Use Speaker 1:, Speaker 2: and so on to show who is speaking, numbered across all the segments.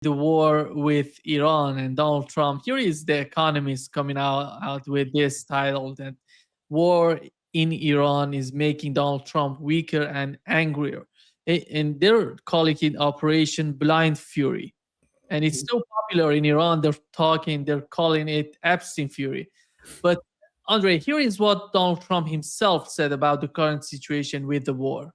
Speaker 1: the war with Iran and Donald Trump. Here is the Economist coming out with this title that war in Iran is making Donald Trump weaker and angrier. And they're calling it Operation Blind Fury. And it's so popular in Iran, they're calling it Epstein Fury. But Andre, here is what Donald Trump himself said about the current situation with the war.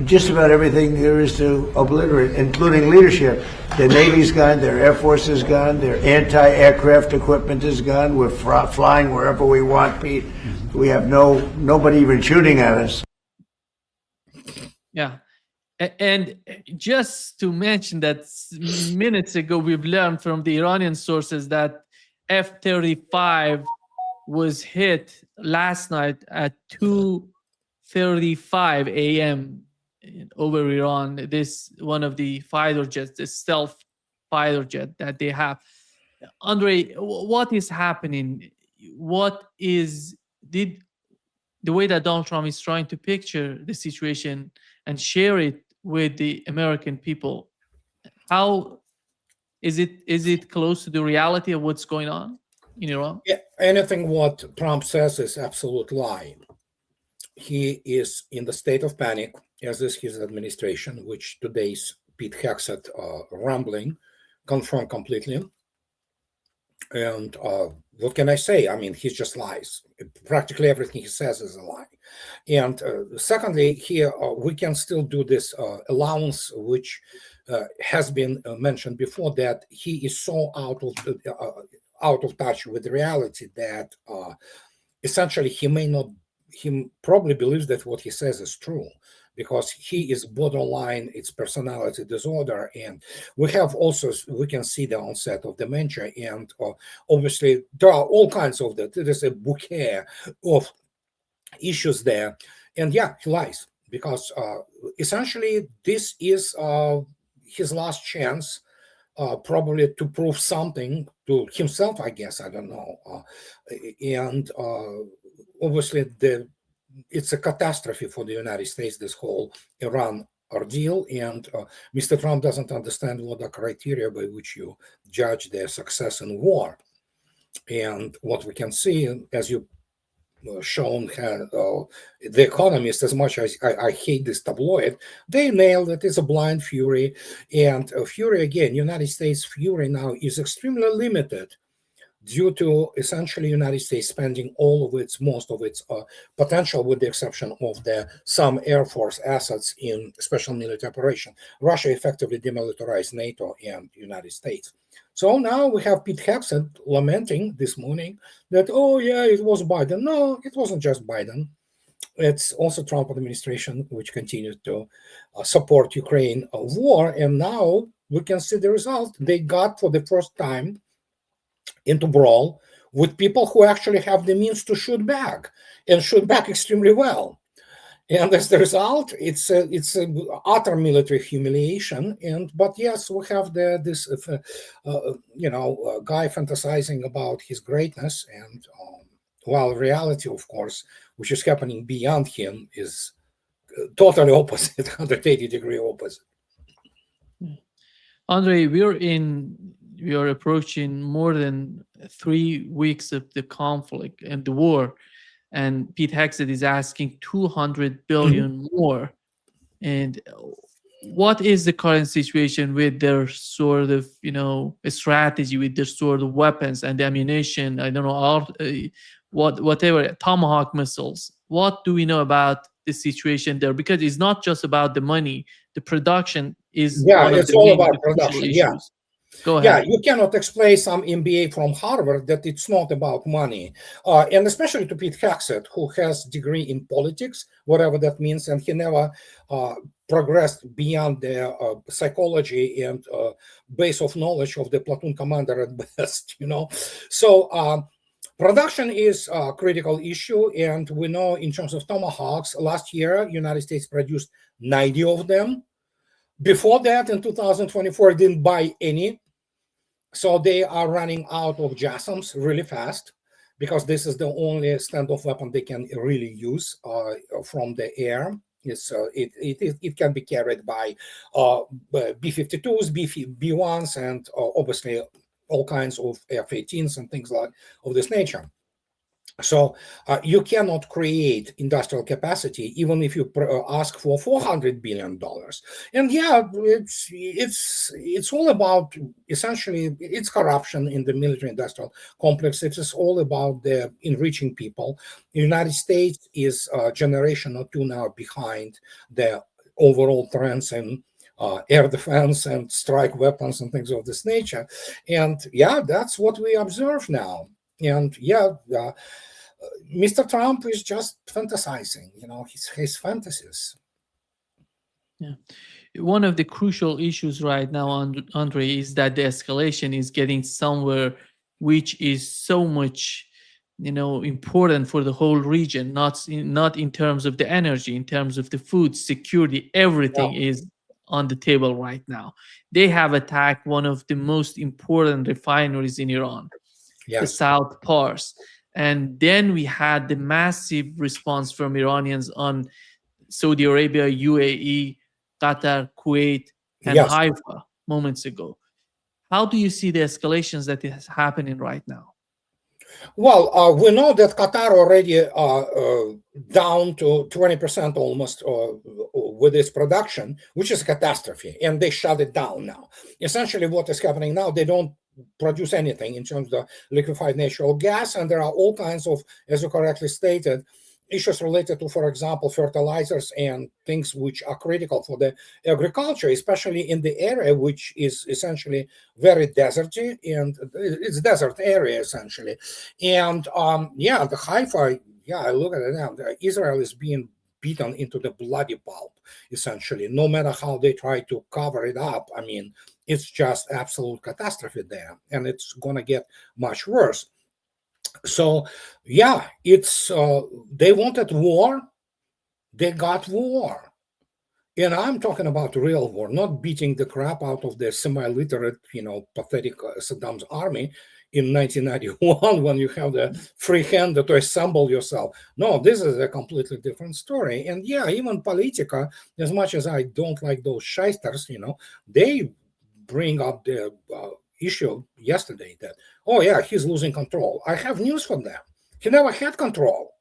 Speaker 2: Just about everything there is to obliterate, including leadership. The Navy's gone, their Air Force is gone, their anti-aircraft equipment is gone. We're flying wherever we want, Pete. We have nobody even shooting at us.
Speaker 1: Yeah. And just to mention that minutes ago, we've learned from the Iranian sources that F-35 was hit last night at 2:35 a.m. over Iran. This one of the fighter jets, the stealth fighter jet that they have. Andrei, what is happening? The way that Donald Trump is trying to picture the situation and share it with the American people? How is it close to the reality of what's going on in Iran?
Speaker 3: Yeah, anything what Trump says is absolute lie. He is in the state of panic, as is his administration, which today's Pete Hegseth rambling confirmed completely. And what can I say? I mean, he just lies. Practically everything he says is a lie. And secondly, here we can still do this allowance, which has been mentioned before, that he is so out of touch with reality that essentially he probably believes that what he says is true, because he is borderline, it's personality disorder. And we can see the onset of dementia. And obviously there are all kinds of that. There's a bouquet of issues there. And yeah, he lies, because essentially this is his last chance, probably to prove something to himself, I guess, I don't know. And obviously it's a catastrophe for the United States, this whole Iran ordeal. And Mr. Trump doesn't understand what the criteria by which you judge their success in war. And what we can see, as you shown, The Economist, as much as I hate this tabloid, they nailed it. It's a blind fury. And fury, again, United States fury now is extremely limited due to essentially United States spending most of its potential, with the exception of some Air Force assets in special military operation. Russia effectively demilitarized NATO and United States. So now we have Pete Hegseth lamenting this morning that, oh yeah, it was Biden. No, it wasn't just Biden. It's also Trump administration, which continued to support Ukraine war. And now we can see the result. They got, for the first time, into brawl with people who actually have the means to shoot back, and shoot back extremely well. And as the result, it's a utter military humiliation. But yes, we have this guy fantasizing about his greatness, and while reality, of course, which is happening beyond him, is totally opposite, 180-degree opposite.
Speaker 1: Andrei, we are approaching more than 3 weeks of the conflict and the war, and Pete Hegseth is asking 200 billion more. And what is the current situation with their sort of, strategy, with their sort of weapons and ammunition? I don't know, whatever, Tomahawk missiles. What do we know about the situation there? Because it's not just about the money. The production is
Speaker 3: it's all about production.
Speaker 1: Issues.
Speaker 3: Yeah.
Speaker 1: Go ahead.
Speaker 3: Yeah, you cannot explain some MBA from Harvard that it's not about money. And especially to Pete Hegseth, who has degree in politics, whatever that means, and he never progressed beyond the psychology and base of knowledge of the platoon commander at best, So production is a critical issue, and we know in terms of Tomahawks, last year, United States produced 90 of them. Before that, in 2024, didn't buy any. So they are running out of JASSMs really fast, because this is the only standoff weapon they can really use from the air. It can be carried by B-52s, B-1s, and obviously all kinds of F-18s and things like of this nature. So you cannot create industrial capacity even if you ask for $400 billion. And yeah, it's all about, essentially, it's corruption in the military-industrial complex. It is all about the enriching people. The United States is a generation or two now behind the overall trends in air defense and strike weapons and things of this nature. And yeah, that's what we observe now. And yeah, Mr. Trump is just fantasizing, his fantasies.
Speaker 1: Yeah. One of the crucial issues right now, Andrei, is that the escalation is getting somewhere which is so much, important for the whole region, not in terms of the energy, in terms of the food, security, everything is on the table right now. They have attacked one of the most important refineries in Iran, the South Pars. And then we had the massive response from Iranians on Saudi Arabia, UAE, Qatar, Kuwait, and Haifa moments ago. How do you see the escalations that is happening right now?
Speaker 3: Well, we know that Qatar already down to 20% almost with its production, which is a catastrophe, and they shut it down now. Essentially, what is happening now, they don't produce anything in terms of liquefied natural gas, and there are all kinds of, as you correctly stated, issues related to, for example, fertilizers and things which are critical for the agriculture, especially in the area which is essentially very deserty, and it's a desert area essentially. And the Haifa, I look at it now, Israel is being beaten into the bloody pulp, essentially. No matter how they try to cover it up, I mean, it's just absolute catastrophe there, and it's going to get much worse. So, it's they wanted war, they got war. And I'm talking about real war, not beating the crap out of the semi-literate, pathetic Saddam's army in 1991 when you have the free hand to assemble yourself. No, this is a completely different story. And even Politica, as much as I don't like those shysters, they bring up the issue yesterday that, he's losing control. I have news for them. He never had control.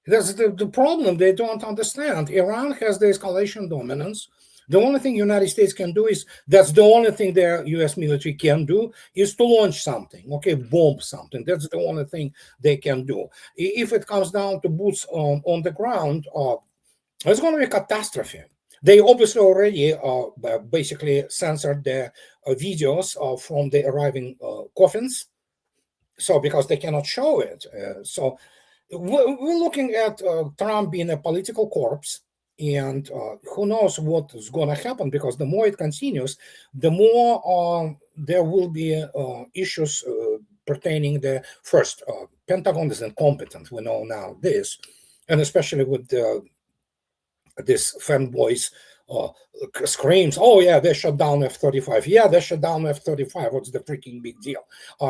Speaker 3: That's the problem they don't understand. Iran has the escalation dominance. The only thing United States can do that's the only thing the U.S. military can do is to launch something, bomb something. That's the only thing they can do. If it comes down to boots on the ground, it's going to be a catastrophe. They obviously already basically censored the videos from the arriving coffins, so because they cannot show it. So we're looking at Trump being a political corpse, and who knows what is going to happen, because the more it continues, the more there will be issues pertaining the first, Pentagon is incompetent. We know now this, and especially with this fanboys screams, they shut down F-35. Yeah, they shut down F-35. What's the freaking big deal?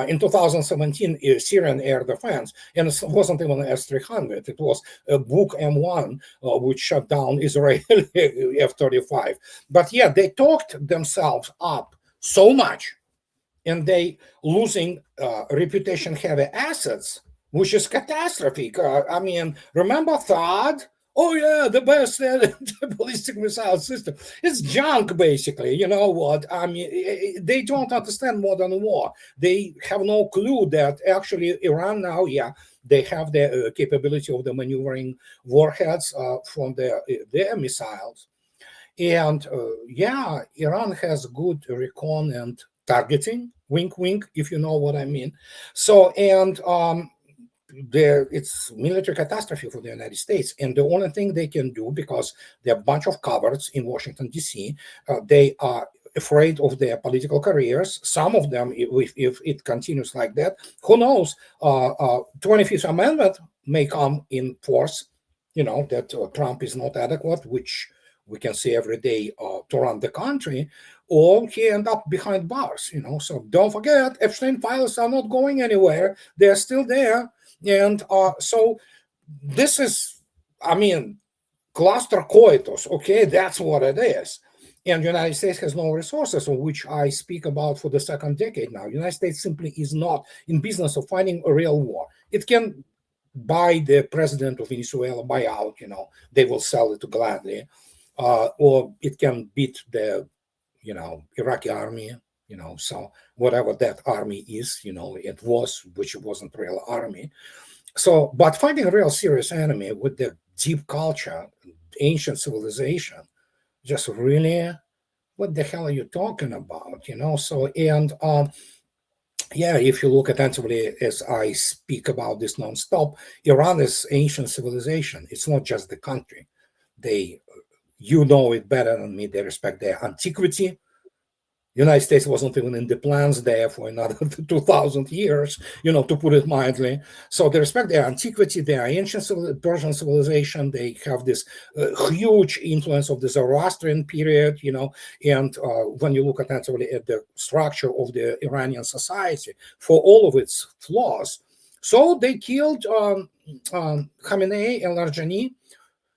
Speaker 3: In 2017, Syrian air defense, and it wasn't even an S-300. It was a Buk M1, which shut down Israeli F-35. But they talked themselves up so much, and they losing reputation-heavy assets, which is catastrophic. I mean, remember THAAD? The best ballistic missile system. It's junk, basically. You know what? I mean, they don't understand modern war. They have no clue that actually Iran now, they have the capability of the maneuvering warheads from their missiles. And Iran has good recon and targeting, wink, wink, if you know what I mean. So, and it's military catastrophe for the United States, and the only thing they can do, because there are a bunch of cowards in Washington D.C., they are afraid of their political careers. Some of them, if it continues like that, who knows? 25th Amendment may come in force. That Trump is not adequate, which we can see every day to run the country, or he end up behind bars. So don't forget, Epstein files are not going anywhere; they're still there. And so this is, I mean, cluster coitus. Okay, that's what it is. And the United States has no resources, on which I speak about for the second decade now. The United States simply is not in business of fighting a real war. It can buy the president of Venezuela, buy out, they will sell it gladly. Or it can beat the, Iraqi army, so whatever that army is, it was, which wasn't real army. So, but fighting a real serious enemy with the deep culture, ancient civilization, just really, what the hell are you talking about? So, and yeah, if you look attentively as I speak about this nonstop, Iran is ancient civilization. It's not just the country. You know it better than me. They respect their antiquity. United States wasn't even in the plans there for another 2,000 years, to put it mildly. So they respect their antiquity, their ancient Persian civilization. They have this huge influence of the Zoroastrian period, and when you look attentively at the structure of the Iranian society, for all of its flaws. So they killed Khamenei and Larijani.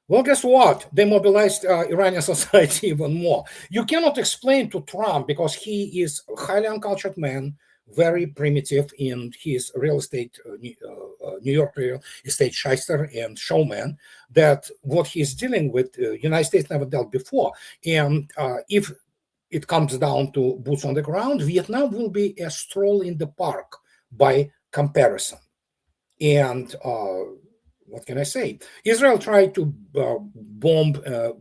Speaker 3: Well, guess what? They mobilized Iranian society even more. You cannot explain to Trump, because he is a highly uncultured man, very primitive in his real estate, New York real estate shyster and showman, that what he's dealing with, United States never dealt before. And if it comes down to boots on the ground, Vietnam will be a stroll in the park by comparison. And what can I say? Israel tried to bomb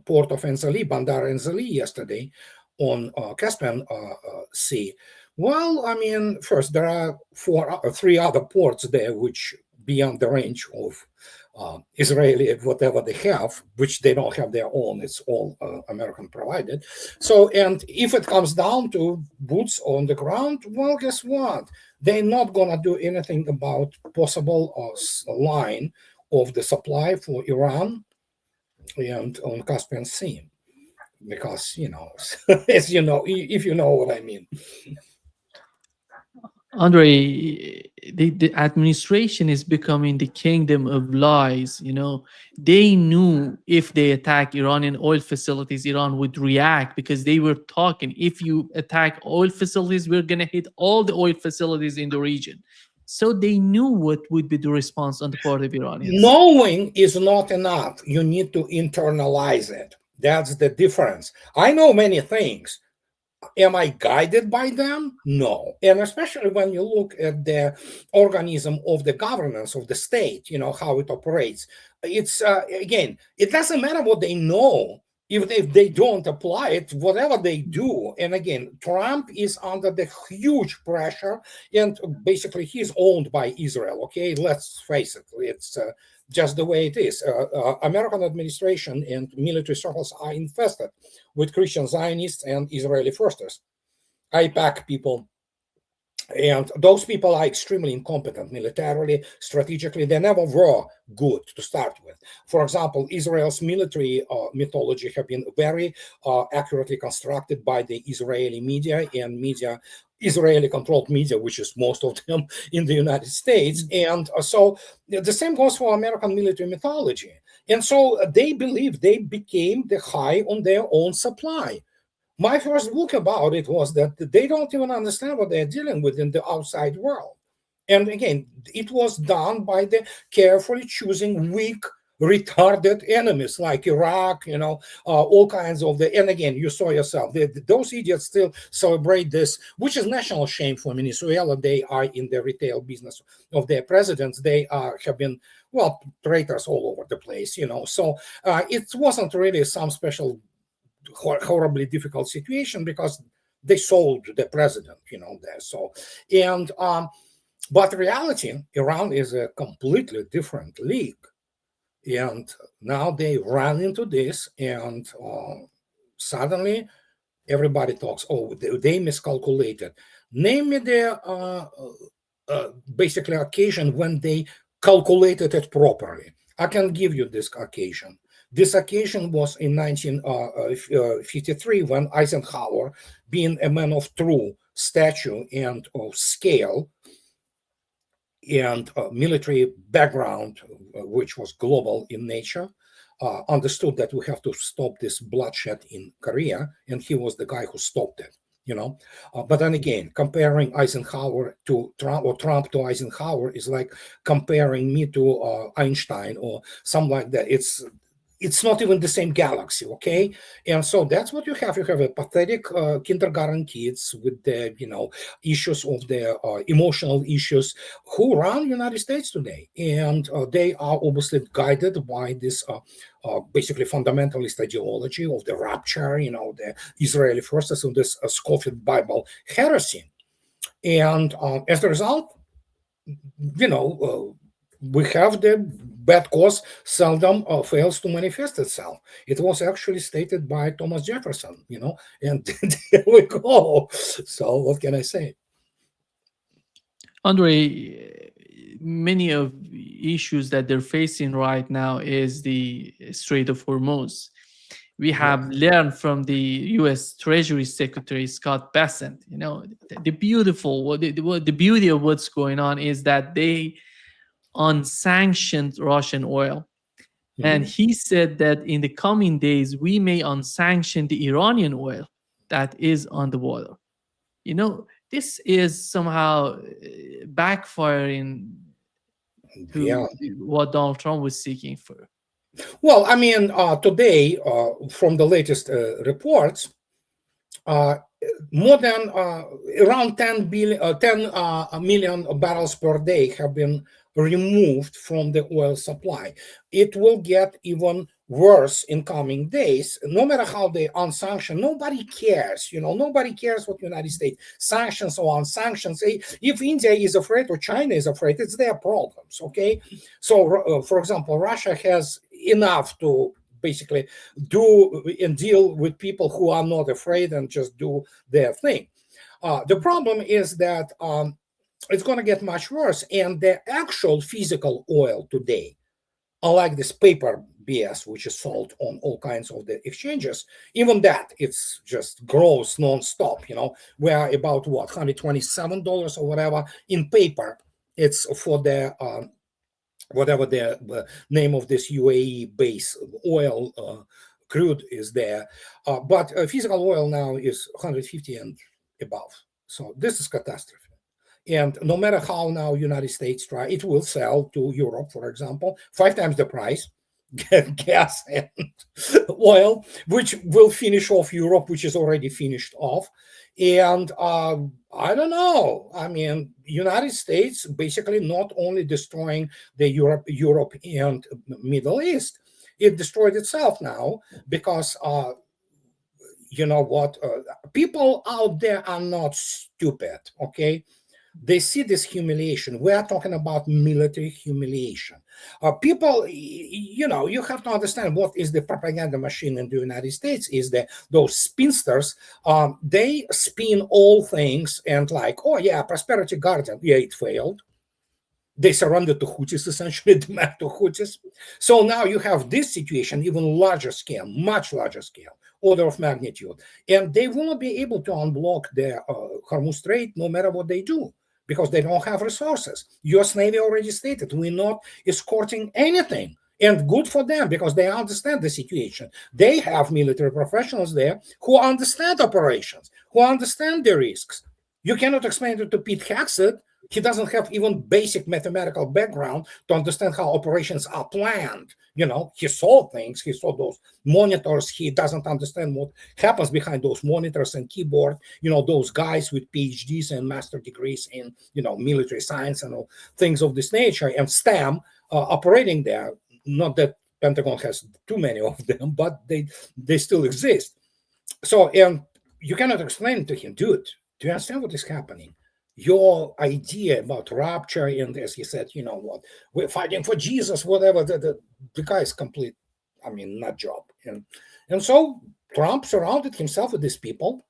Speaker 3: port of Enzali, Bandar Enzali, yesterday on Caspian Sea. Well, I mean, first, there are three other ports there which beyond the range of Israeli, whatever they have, which they don't have their own. It's all American provided. So, and if it comes down to boots on the ground, well, guess what? They're not going to do anything about possible line of the supply for Iran and on Caspian Sea, because as you know, if you know what I mean.
Speaker 1: Andrei, the administration is becoming the kingdom of lies. They knew if they attack Iranian oil facilities, Iran would react, because they were talking, if you attack oil facilities, we're going to hit all the oil facilities in the region. So they knew what would be the response on the part of Iranians.
Speaker 3: Knowing is not enough. You need to internalize it. That's the difference. I know many things. Am I guided by them? No. And especially when you look at the organism of the governance of the state, how it operates. It's, again, it doesn't matter what they know. If they don't apply it, whatever they do. And again, Trump is under the huge pressure, and basically he's owned by Israel. Okay, let's face it. It's just the way it is. American administration and military circles are infested with Christian Zionists and Israeli firsters, IPAC people. And those people are extremely incompetent militarily, strategically. They never were good to start with. For example, Israel's military mythology have been very accurately constructed by the Israeli media and Israeli-controlled media, which is most of them in the United States. And so the same goes for American military mythology. And so they believe they became the high on their own supply. My first book about it was that they don't even understand what they're dealing with in the outside world. And again, it was done by the carefully choosing weak, retarded enemies like Iraq, all kinds of and again, you saw yourself, those idiots still celebrate this, which is national shame for Venezuela. They are in the retail business of their presidents. They have been, traitors all over the place, So it wasn't really some special horribly difficult situation, because they sold the president, there. So, and but reality, Iran is a completely different league, and now they run into this, and suddenly everybody talks. Oh, they miscalculated. Name me the basically occasion when they calculated it properly. I can give you this occasion. This occasion was in 1953 when Eisenhower, being a man of true stature and of scale and military background, which was global in nature, understood that we have to stop this bloodshed in Korea, and he was the guy who stopped it. But then again, comparing Eisenhower to Trump or Trump to Eisenhower is like comparing me to Einstein or something like that. It's not even the same galaxy, okay? And so that's what you have. You have a pathetic kindergarten kids with the, issues of their emotional issues who run United States today. And they are obviously guided by this basically fundamentalist ideology of the rapture, the Israeli forces of this Scofield Bible heresy. And as a result, we have the bad cause seldom fails to manifest itself. It was actually stated by Thomas Jefferson, and there we go. So what can I say?
Speaker 1: Andrei, many of issues that they're facing right now is the Strait of Hormuz. We have learned from the U.S. Treasury Secretary Scott Bessent. The beauty of what's going on is that they unsanctioned Russian oil. And he said that in the coming days, we may unsanction the Iranian oil that is on the water. This is somehow backfiring to what Donald Trump was seeking for.
Speaker 3: Well, I mean, today, from the latest reports, more than around 10 million barrels per day have been removed from the oil supply. It will get even worse in coming days. No matter how they unsanction, nobody cares. Nobody cares what United States sanctions or unsanctions. If India is afraid or China is afraid, it's their problems. Okay, so for example, Russia has enough to basically do and deal with people who are not afraid and just do their thing. The problem is that it's going to get much worse, and the actual physical oil today, unlike this paper BS, which is sold on all kinds of the exchanges, even that, it's just grows nonstop. We're about what, $127 or whatever in paper. It's for the whatever the name of this UAE base oil crude is there, but physical oil now is 150 and above. So this is catastrophe. And no matter how now United States try, it will sell to Europe, for example, 5 times the price, gas and oil, which will finish off Europe, which is already finished off. And I don't know. I mean, United States basically not only destroying the Europe and Middle East, it destroyed itself now because you know what? People out there are not stupid, okay? They see this humiliation. We are talking about military humiliation. People, you have to understand what is the propaganda machine in the United States is that those spinsters, they spin all things and like, oh yeah, prosperity guardian, yeah, it failed. They surrendered to Houthis, essentially, the NATO Houthis. So now you have this situation, even larger scale, much larger scale, order of magnitude. And they will not be able to unblock the Hormuz Strait no matter what they do, because they don't have resources. US Navy already stated, we're not escorting anything. And good for them, because they understand the situation. They have military professionals there who understand operations, who understand the risks. You cannot explain it to Pete Hegseth. He doesn't have even basic mathematical background to understand how operations are planned. He saw things, he saw those monitors. He doesn't understand what happens behind those monitors and keyboard. Those guys with PhDs and master degrees in, military science and all things of this nature, and STEM operating there. Not that Pentagon has too many of them, but they still exist. So, and you cannot explain to him, dude, do you understand what is happening? Your idea about rapture, and as he said, what, we're fighting for Jesus, whatever, the guy is complete, nut job. And so Trump surrounded himself with these people,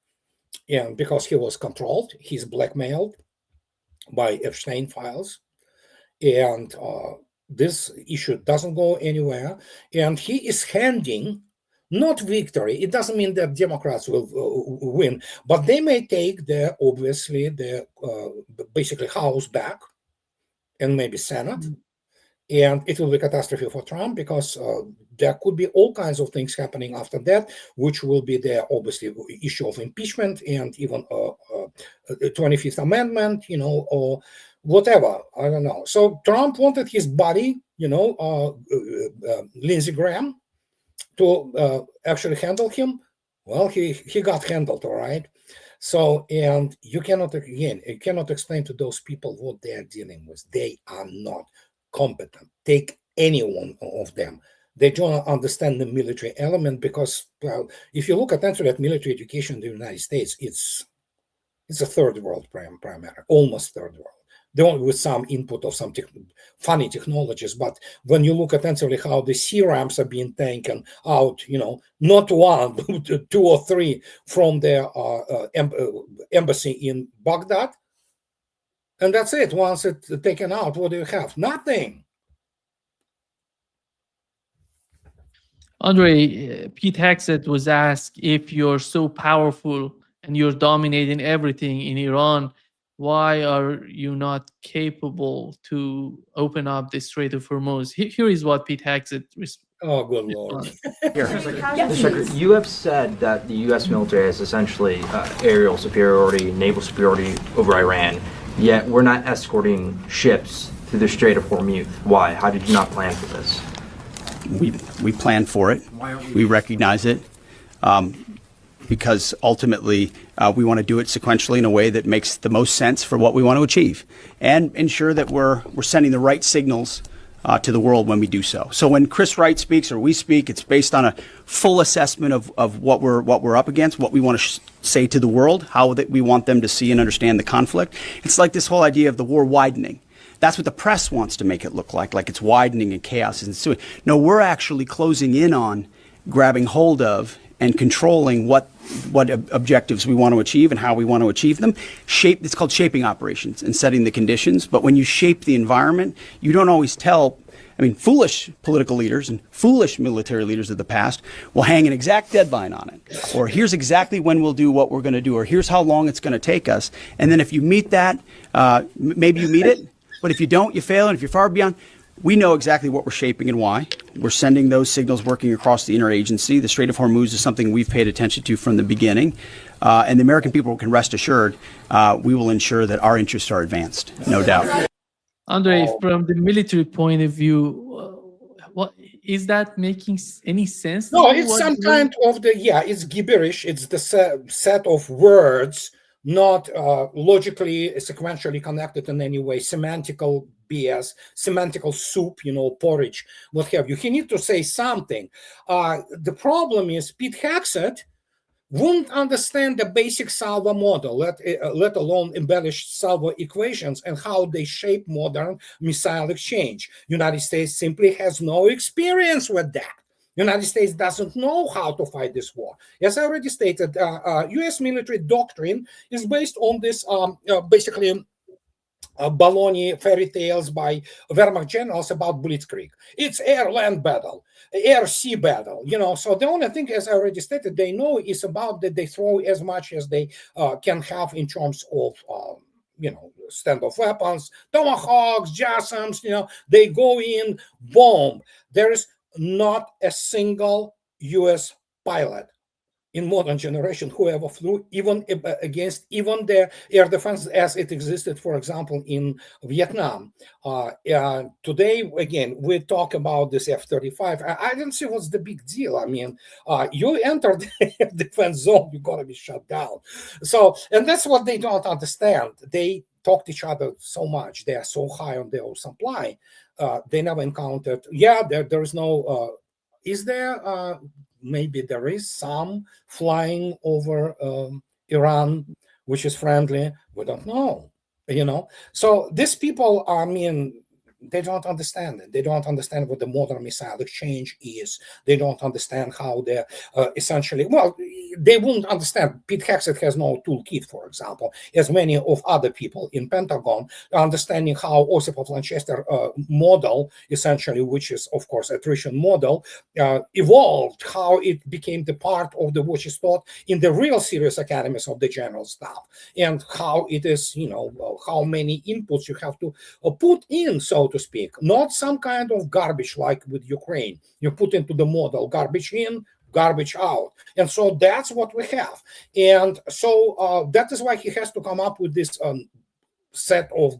Speaker 3: and because he was controlled, he's blackmailed by Epstein files, and this issue doesn't go anywhere, and he is handing not victory. It doesn't mean that Democrats will win, but they may take obviously the basically House back and maybe Senate. And it will be a catastrophe for Trump because there could be all kinds of things happening after that, which will be the obviously issue of impeachment and even 25th Amendment, or whatever. I don't know. So Trump wanted his buddy, Lindsey Graham, to actually handle him. Well, he got handled, all right. So, and you cannot explain to those people what they are dealing with. They are not competent. Take any one of them. They don't understand the military element because, well, if you look at military education in the United States, it's a third world primarily, almost third world. With some input of some funny technologies, but when you look attentively how the sea ramps are being taken out, not one, but 2 or 3 from the embassy in Baghdad, and that's it. Once it's taken out, what do you have? Nothing.
Speaker 1: Andrei, Pete Hegseth was asked, if you're so powerful and you're dominating everything in Iran, why are you not capable to open up the Strait of Hormuz? Here is what Pete Hegseth responded.
Speaker 3: Oh, good Lord.
Speaker 4: Here, you have said that the U.S. military has essentially aerial superiority, naval superiority over Iran, yet we're not escorting ships through the Strait of Hormuz. Why? How did you not plan for this?
Speaker 5: We planned for it. We recognize it. Because ultimately we want to do it sequentially in a way that makes the most sense for what we want to achieve and ensure that we're sending the right signals to the world when we do so. So when Chris Wright speaks or we speak, it's based on a full assessment of what we're up against, what we want to say to the world, how that we want them to see and understand the conflict. It's like this whole idea of the war widening. That's what the press wants to make it look like it's widening and chaos is ensuing. No, we're actually closing in on grabbing hold of and controlling what objectives we want to achieve and how we want to achieve them. It's called shaping operations and setting the conditions. But when you shape the environment, you don't always tell. Foolish political leaders and foolish military leaders of the past will hang an exact deadline on it. Or here's exactly when we'll do what we're going to do. Or here's how long it's going to take us. And then if you meet that, maybe you meet it. But if you don't, you fail. And if you're far beyond, we know exactly what we're shaping and why. We're sending those signals working across the interagency. The Strait of Hormuz is something we've paid attention to from the beginning. And the American people can rest assured we will ensure that our interests are advanced, no doubt.
Speaker 1: Andrei, from the military point of view, what is that making any sense?
Speaker 3: No, it's some kind of it's gibberish. It's the set of words, not logically, sequentially connected in any way, semantical BS, semantical soup, porridge, what have you. He needs to say something. The problem is Pete Hegseth wouldn't understand the basic salvo model, let alone embellished salvo equations and how they shape modern missile exchange. United States simply has no experience with that. United States doesn't know how to fight this war. As I already stated, U.S. military doctrine is based on this basically baloney fairy tales by Wehrmacht generals about Blitzkrieg. It's air-land battle, air-sea battle, So the only thing, as I already stated, they know is about that they throw as much as they can have in terms of standoff weapons, tomahawks, JASSMs, they go in, bomb. There is not a single U.S. pilot in modern generation who ever flew even against even the air defense as it existed, for example, in Vietnam. Today, again, we talk about this F-35. I don't see what's the big deal. You enter the defense zone, you're going to be shut down. So, and that's what they don't understand. They talk to each other so much. They are so high on their own supply. They never encountered, there is no, is there, maybe there is some flying over Iran, which is friendly. We don't know, So these people, they don't understand it. They don't understand what the modern missile exchange is. They don't understand how they're essentially, they wouldn't understand. Pete Hegseth has no toolkit, for example, as many of other people in Pentagon, understanding how Osipov-Lanchester model, essentially, which is, of course, attrition model, evolved, how it became the part of the which is taught in the real serious academies of the general staff, and how it is, how many inputs you have to put in, so to to speak, not some kind of garbage like with Ukraine. You put into the model garbage in, garbage out. And so that's what we have. And so that is why he has to come up with this set of,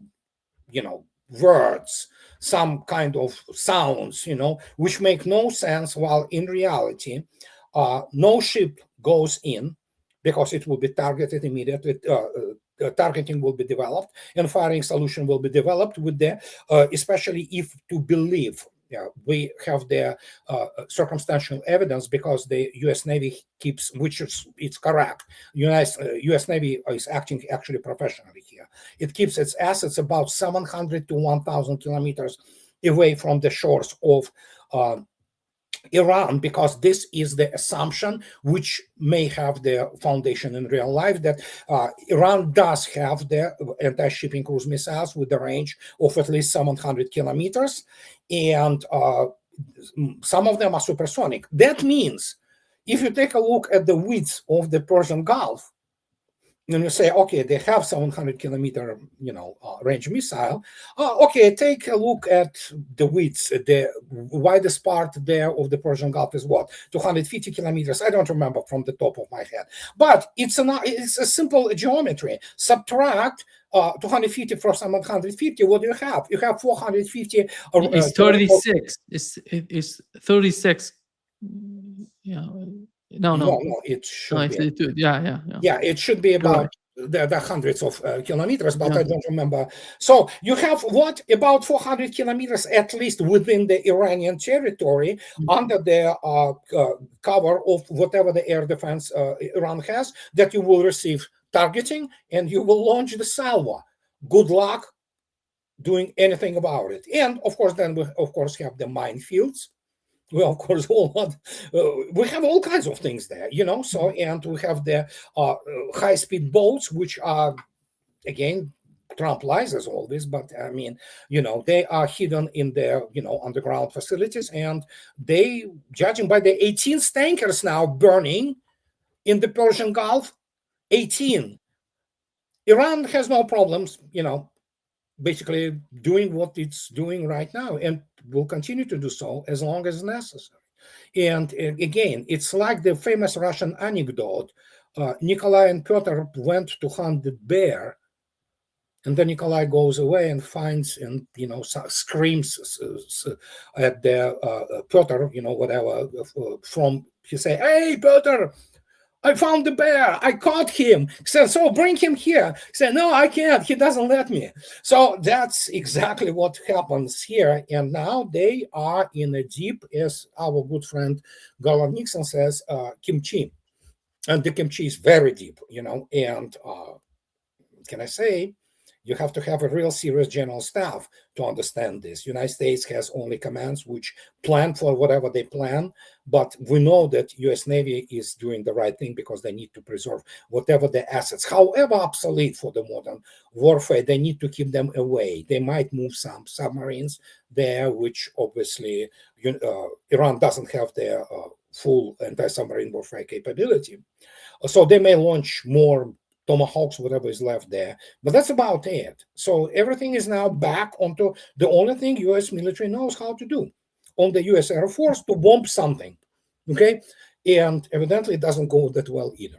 Speaker 3: words, some kind of sounds, which make no sense, while in reality, no ship goes in because it will be targeted immediately. Targeting will be developed and firing solution will be developed with the, especially if to believe we have the circumstantial evidence, because the U.S. Navy keeps, which is it's correct. U.S. Navy is acting actually professionally here. It keeps its assets about 700 to 1,000 kilometers away from the shores of Iran, because this is the assumption which may have the foundation in real life, that Iran does have the anti-shipping cruise missiles with the range of at least 700 kilometers, and some of them are supersonic. That means if you take a look at the width of the Persian Gulf, and you say, okay, they have 700 kilometer, range missile. Okay, take a look at the width. The widest part there of the Persian Gulf is what? 250 kilometers. I don't remember from the top of my head, but it's a simple geometry. Subtract 250 from 750. What do you have? You have 450.
Speaker 1: It's 36. It's 36. Yeah. No,
Speaker 3: it should be.
Speaker 1: Yeah,
Speaker 3: it should be about the hundreds of kilometers, but I don't remember. So you have what, about 400 kilometers at least within the Iranian territory, under the cover of whatever the air defense Iran has, that you will receive targeting and you will launch the salvo. Good luck doing anything about it. And of course, then we have the minefields. We of course we have all kinds of things there, So, and we have the high-speed boats, which are, again, Trump lies as always, but I mean, they are hidden in their, underground facilities, and they, judging by the 18 tankers now burning in the Persian Gulf, 18. Iran has no problems, basically doing what it's doing right now, and will continue to do so as long as necessary. And again, it's like the famous Russian anecdote. Nikolai and Pyotr went to hunt the bear, and then Nikolai goes away and finds and screams at the Pyotr, whatever, from, he say, "Hey, Pyotr, I found the bear. I caught him." He said, "So bring him here." He said, "No, I can't. He doesn't let me." So that's exactly what happens here. And now they are in a deep, as our good friend Garland Nixon says, kimchi. And the kimchi is very deep, and can I say, you have to have a real serious general staff to understand this. United States has only commands which plan for whatever they plan, but we know that U.S. Navy is doing the right thing because they need to preserve whatever the assets, however obsolete for the modern warfare, they need to keep them away. They might move some submarines there, which obviously Iran doesn't have their full anti-submarine warfare capability. So they may launch more Tomahawks, whatever is left there. But that's about it. So everything is now back onto the only thing U.S. military knows how to do, on the U.S. Air Force, to bomb something. Okay? And evidently it doesn't go that well either.